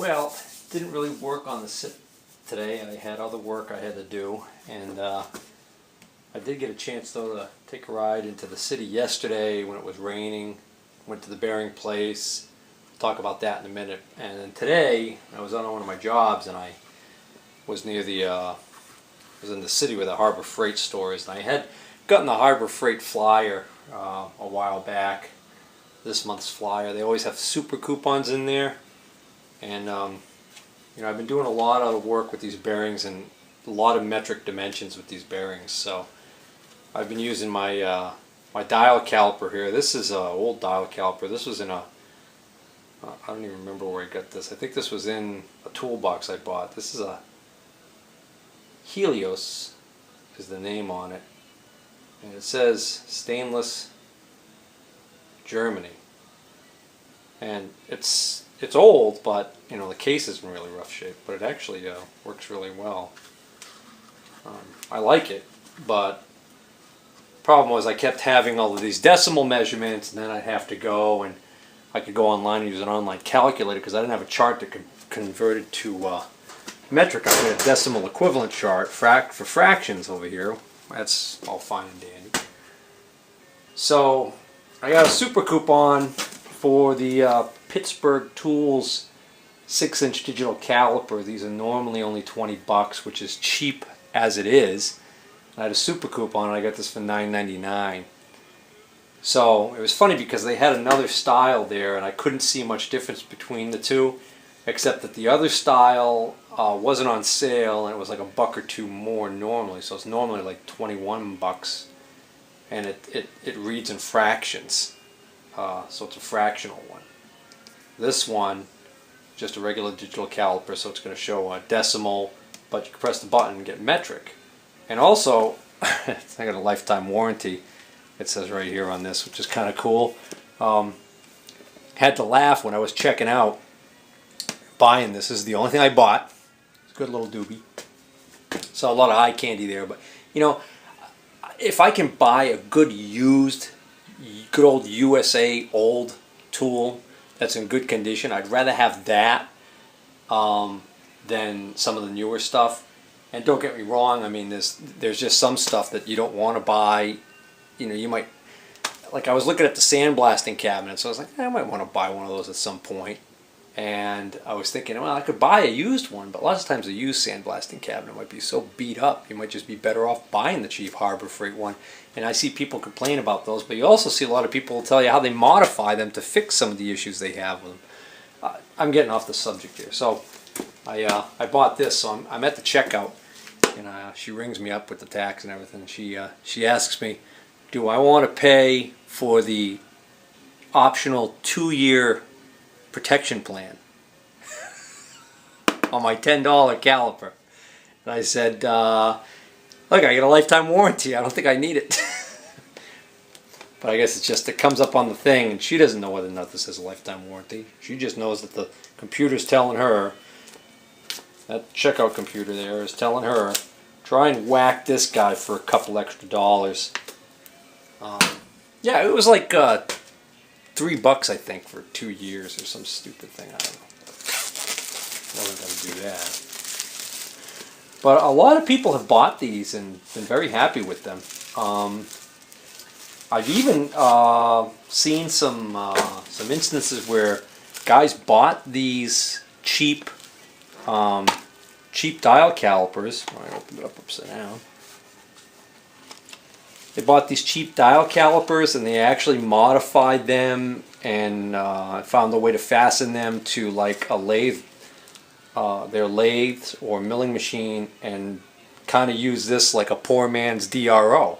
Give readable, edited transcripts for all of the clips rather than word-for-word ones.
Well, didn't really work on the Sipp today. I had other work I had to do, and I did get a chance though to take a ride into the city yesterday when it was raining. Went to the bearing place. Talk about that in a minute. And then today I was on one of my jobs, and I was near the was in the city where the Harbor Freight store is, and I had gotten the Harbor Freight flyer a while back. This month's flyer. They always have super coupons in there, and you know, I've been doing a lot of work with these bearings and a lot of metric dimensions with these bearings. So I've been using my my dial caliper here. This is an old dial caliper. This was in a I don't even remember where I got this. I think this was in a toolbox I bought. This is a Helios is the name on it, and it says stainless Germany, and it's old, but you know, the case is in really rough shape, but it actually works really well. I like it, but the problem was I kept having all of these decimal measurements, and then I'd have to go, and I could go online and use an online calculator because I didn't have a chart that could convert it to metric. I made a decimal equivalent chart for fractions over here. That's all fine and dandy. So I got a super coupon for the Pittsburgh Tools 6-inch digital caliper. These are normally only $20, which is cheap as it is. I had a super coupon and I got this for $9.99. So it was funny because they had another style there, and I couldn't see much difference between the two, except that the other style wasn't on sale, and it was like $1 or $2 more normally. So it's normally like $21, and it reads in fractions. So it's a fractional one. This one, just a regular digital caliper, so it's going to show a decimal, but you can press the button and get metric. And also, I got a lifetime warranty. It says right here on this, which is kind of cool. Had to laugh when I was checking out buying this. This is the only thing I bought. It's a good little doobie. Saw a lot of eye candy there, but you know, if I can buy a good used, good old USA old tool that's in good condition, I'd rather have that than some of the newer stuff. And don't get me wrong, I mean, there's just some stuff that you don't want to buy. You know, you might, like I was looking at the sandblasting cabinet, so I was like, I might want to buy one of those at some point. And I was thinking, well, I could buy a used one, but lots of times a used sandblasting cabinet might be so beat up, you might just be better off buying the cheap Harbor Freight one. And I see people complain about those, but you also see a lot of people tell you how they modify them to fix some of the issues they have with them. I'm getting off the subject here. So I bought this, so I'm at the checkout, and she rings me up with the tax and everything. She asks me, do I want to pay for the optional 2-year protection plan on my $10 caliper? And I said, look, I get a lifetime warranty. I don't think I need it. But I guess it's just, it comes up on the thing, and she doesn't know whether or not this has a lifetime warranty. She just knows that the computer's telling her, that checkout computer there is telling her, try and whack this guy for a couple extra dollars. Yeah, it was like $3, I think, for 2 years or some stupid thing. I don't know. Wasn't going to do that. But a lot of people have bought these and been very happy with them. I've even seen some instances where guys bought these cheap dial calipers. I opened it up upside down. They bought these cheap dial calipers, and they actually modified them and found a way to fasten them to like a lathe, their lathes or milling machine, and kind of use this like a poor man's DRO,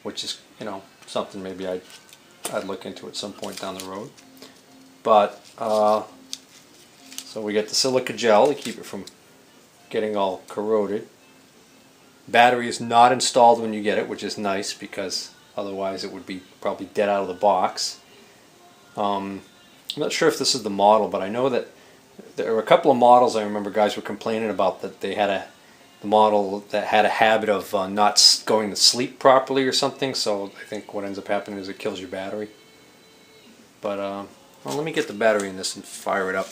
which is, you know, something maybe I'd look into at some point down the road. But so we get the silica gel to keep it from getting all corroded. Battery is not installed when you get it, which is nice because otherwise it would be probably dead out of the box. I'm not sure if this is the model, but I know that there were a couple of models I remember guys were complaining about, that they had the model that had a habit of not going to sleep properly or something, so I think what ends up happening is it kills your battery. But well, let me get the battery in this and fire it up.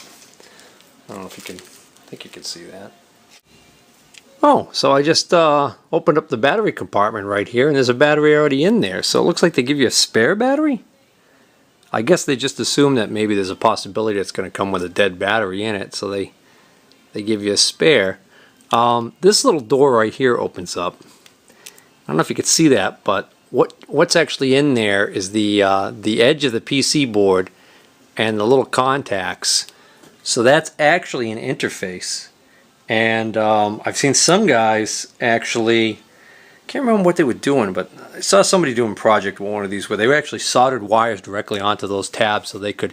I don't know if you can, I think you can see that. Oh, so I just opened up the battery compartment right here, and there's a battery already in there. So it looks like they give you a spare battery. I guess they just assume that maybe there's a possibility it's going to come with a dead battery in it, so they give you a spare. This little door right here opens up. I don't know if you can see that, but what's actually in there is the edge of the PC board and the little contacts. So that's actually an interface. And I've seen some guys actually, can't remember what they were doing, but I saw somebody doing a project with one of these where they actually soldered wires directly onto those tabs so they could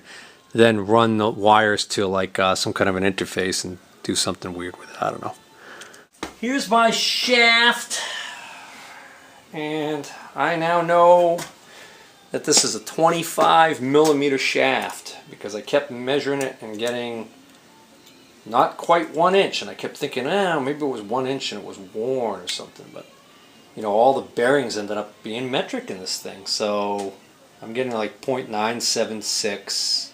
then run the wires to like some kind of an interface and do something weird with it. I don't know. Here's my shaft, and I now know that this is a 25mm shaft because I kept measuring it and getting not quite 1 inch, and I kept thinking, maybe it was 1 inch and it was worn or something, but you know, all the bearings ended up being metric in this thing, so I'm getting like 0.976.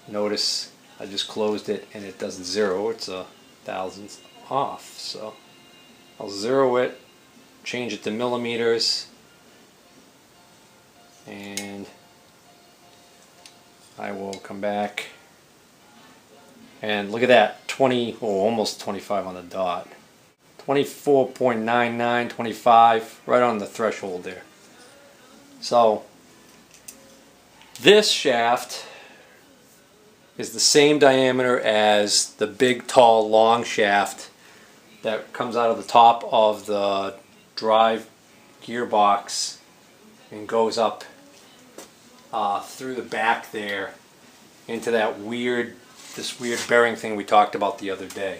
Notice I just closed it and it doesn't zero, it's a thousandth off, so I'll zero it, change it to millimeters, and I will come back. And look at that, 20, oh, almost 25 on the dot. 24.99, 25, right on the threshold there. So, this shaft is the same diameter as the big, tall, long shaft that comes out of the top of the drive gearbox and goes up through the back there into that this weird bearing thing we talked about the other day.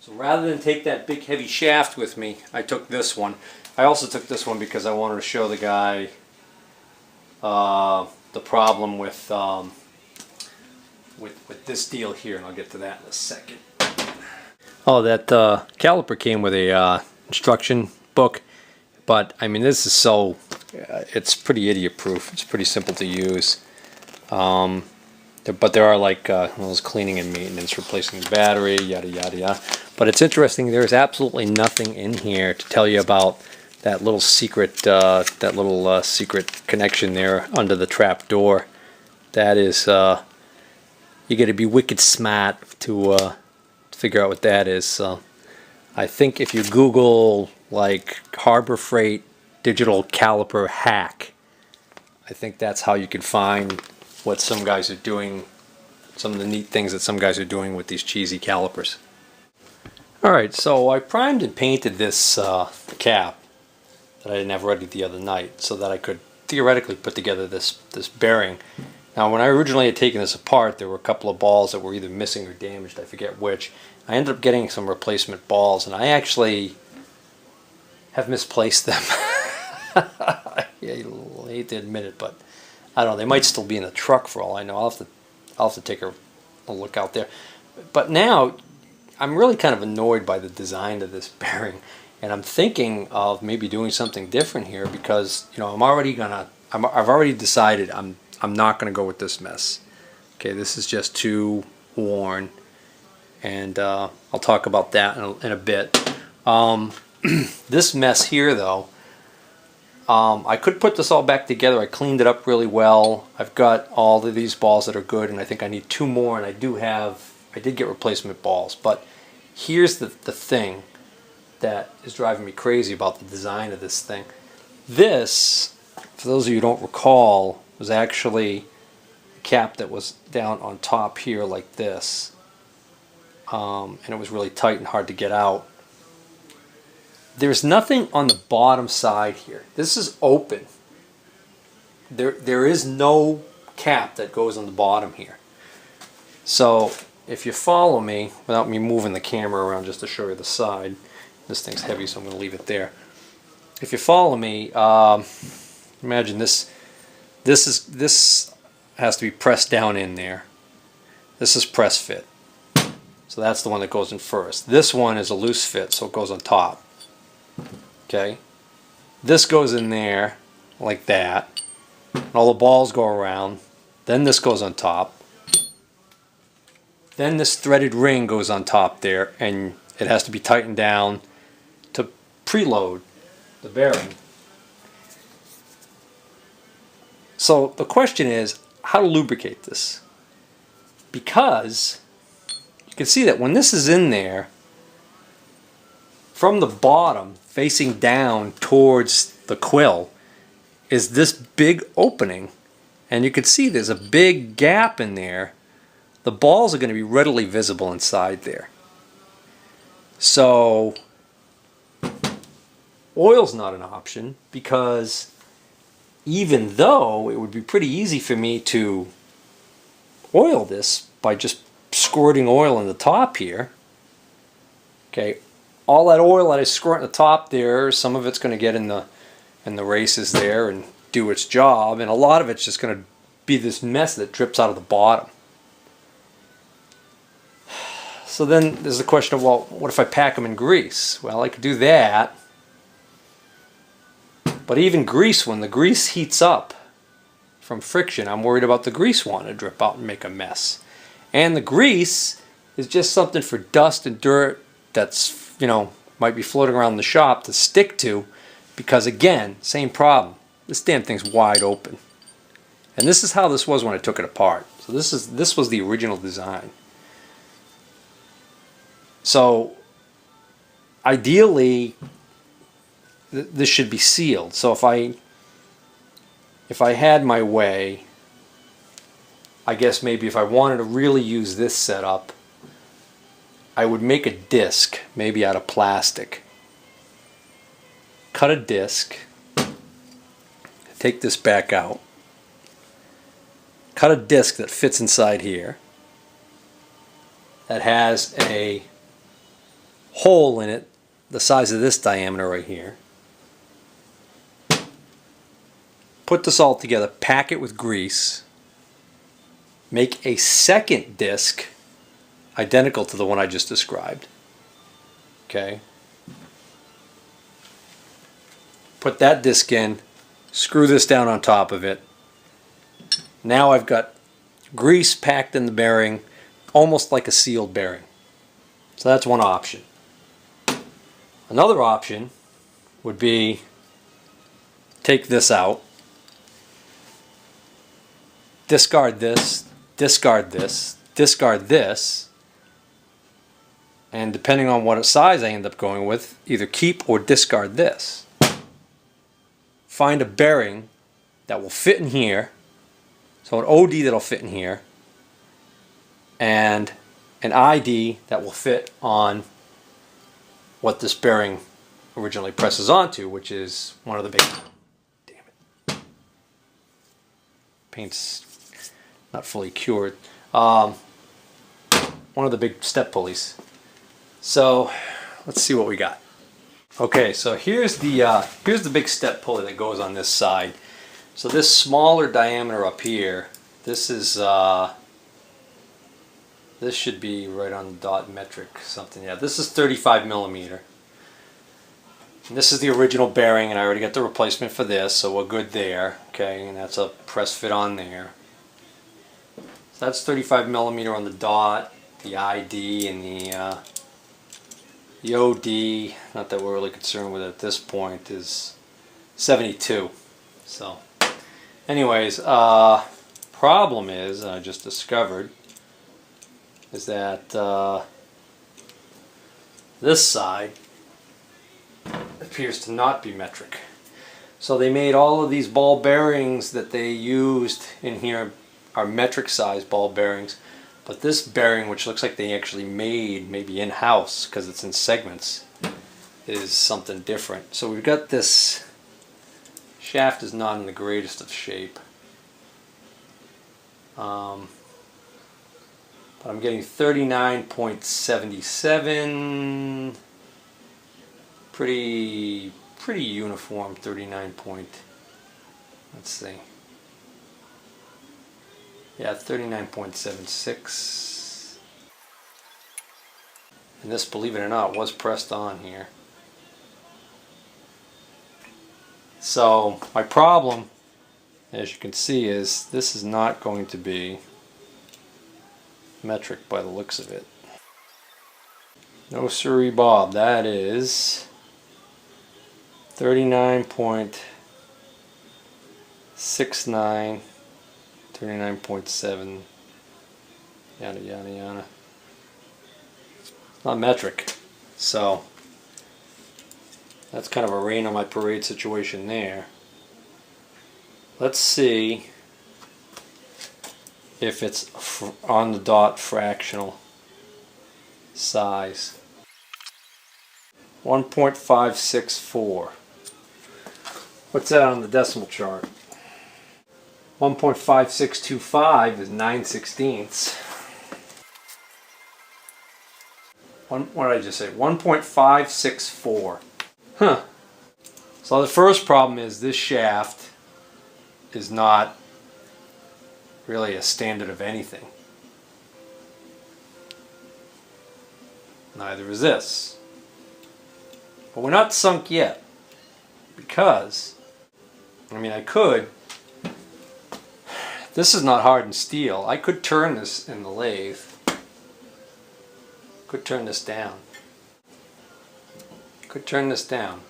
So rather than take that big heavy shaft with me, I took this one. I also took this one because I wanted to show the guy the problem with this deal here, and I'll get to that in a second. Oh, that caliper came with a instruction book, but I mean this is so, it's pretty idiot proof. It's pretty simple to use. But there are like those cleaning and maintenance, replacing the battery, yada yada yada. But it's interesting, there's absolutely nothing in here to tell you about that little secret secret connection there under the trap door. That is, you got to be wicked smart to figure out what that is. So I think if you Google like Harbor Freight digital caliper hack, I think that's how you can find what some guys are doing, some of the neat things that some guys are doing with these cheesy calipers. Alright, so I primed and painted this cap that I didn't have ready the other night so that I could theoretically put together this bearing. Now when I originally had taken this apart, there were a couple of balls that were either missing or damaged, I forget which. I ended up getting some replacement balls, and I actually have misplaced them. Yeah, you'll hate to admit it, but I don't know, they might still be in the truck for all I know. I'll have to take a look out there. But now I'm really kind of annoyed by the design of this bearing, and I'm thinking of maybe doing something different here because, you know, I've already decided I'm not gonna go with this mess. Okay, this is just too worn, and I'll talk about that in a bit. This mess here though, I could put this all back together. I cleaned it up really well. I've got all of these balls that are good, and I think I need 2 more, and I did get replacement balls. But here's the thing that is driving me crazy about the design of this thing. This, for those of you who don't recall, was actually a cap that was down on top here like this. And it was really tight and hard to get out. There's nothing on the bottom side here. This is open. There is no cap that goes on the bottom here. So if you follow me, without me moving the camera around just to show you the side, this thing's heavy so I'm going to leave it there. If you follow me, imagine this has to be pressed down in there. This is press fit. So that's the one that goes in first. This one is a loose fit, so it goes on top. Okay, this goes in there like that, and all the balls go around. Then this goes on top. Then this threaded ring goes on top there, and it has to be tightened down to preload the bearing. So the question is how to lubricate this, because you can see that when this is in there, from the bottom facing down towards the quill is this big opening, and you can see there's a big gap in there. The balls are going to be readily visible inside there. So oil's not an option, because even though it would be pretty easy for me to oil this by just squirting oil in the top here, okay, all that oil that I squirt in the top there, some of it's going to get in the races there and do its job, and a lot of it's just going to be this mess that drips out of the bottom. So then there's the question of, well, what if I pack them in grease? Well, I could do that. But even grease, when the grease heats up from friction, I'm worried about the grease wanting to drip out and make a mess. And the grease is just something for dust and dirt that's, you know, might be floating around the shop to stick to, because again, same problem. This damn thing's wide open. And this is how this was when I took it apart. So this was the original design. So ideally this should be sealed. So if I had my way, I guess maybe if I wanted to really use this setup, I would make a disc, maybe out of plastic. Cut a disc, take this back out, cut a disc that fits inside here, that has a hole in it the size of this diameter right here. Put this all together, pack it with grease, make a second disc identical to the one I just described. Okay. Put that disc in, screw this down on top of it. Now I've got grease packed in the bearing, almost like a sealed bearing. So that's one option. Another option would be take this out, discard this, discard this, discard this, and depending on what size I end up going with, either keep or discard this. Find a bearing that will fit in here, so an OD that'll fit in here, and an ID that will fit on what this bearing originally presses onto, which is one of the big, damn it, paint's not fully cured, one of the big step pulleys. So let's see what we got. Okay, so here's the big step pulley that goes on this side. So this smaller diameter up here, this is this should be right on the dot metric something. Yeah, this is 35 millimeter. And this is the original bearing, and I already got the replacement for this, so we're good there. Okay, and that's a press fit on there. So that's 35 millimeter on the dot, the ID, and the OD, not that we're really concerned with it at this point, is 72. So anyways, problem is, I just discovered, is that this side appears to not be metric. So they made all of these ball bearings that they used in here are metric size ball bearings, but this bearing, which looks like they actually made maybe in-house because it's in segments, is something different. So we've got this shaft is not in the greatest of shape. But I'm getting 39.77, pretty uniform 39 point, let's see, yeah, 39.76, and this, believe it or not, was pressed on here. So my problem, as you can see, is this is not going to be metric by the looks of it. No siree, Bob. That is 39.69, 39.7, yada yada yada. Not metric. So that's kind of a rain on my parade situation there. Let's see if it's on the dot fractional size. 1.564. What's that on the decimal chart? 1.5625 is 9/16. What did I just say? 1.564. Huh. So the first problem is this shaft is not really a standard of anything. Neither is this. But we're not sunk yet, because, I mean, I could, this is not hardened steel. I could turn this in the lathe. Could turn this down. Could turn this down.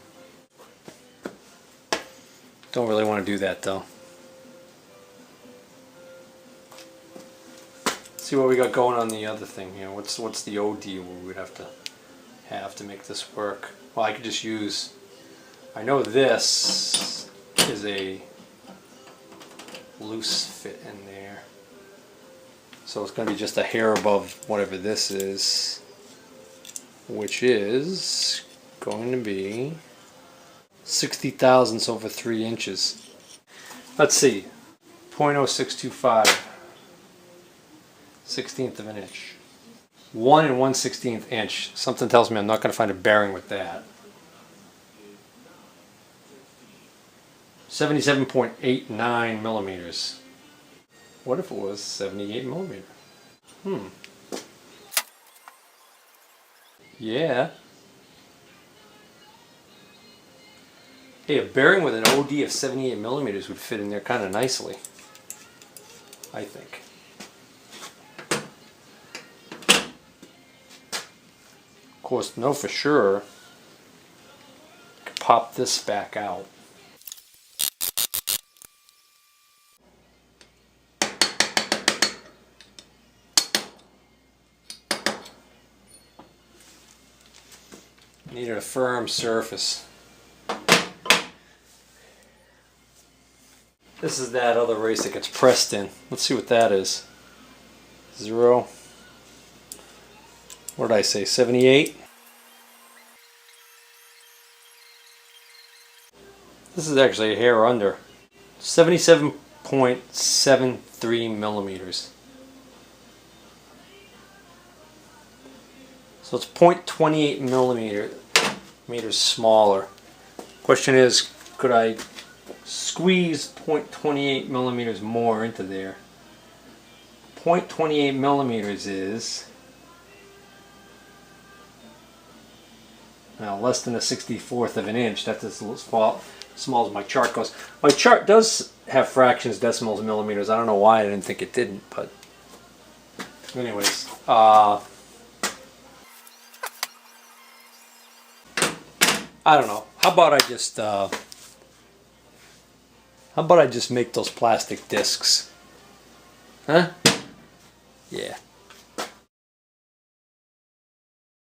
Don't really want to do that though. Let's see what we got going on the other thing here. What's the OD we would have to make this work? Well, I could just use, I know this is a loose fit in there. So it's going to be just a hair above whatever this is, which is going to be 60 thousandths over 3 inches. Let's see, 0.0625, 16th of an inch. 1 1/16 inch. Something tells me I'm not going to find a bearing with that. 77.89 millimeters. What if it was 78 millimeter? Yeah. Hey, a bearing with an OD of 78 millimeters would fit in there kind of nicely, I think. Of course, know for sure, could pop this back out. Needed a firm surface. This is that other race that gets pressed in. Let's see what that is. 0. What did I say? 78? This is actually a hair under. 77.73 millimeters. So it's 0.28 millimeters smaller. Question is, could I squeeze 0.28 millimeters more into there? 0.28 millimeters is now less than a 64th of an inch. That's as small as my chart goes. My chart does have fractions, decimals, millimeters. I don't know why I didn't think it didn't, but anyways, I don't know. How about I just make those plastic discs? Huh?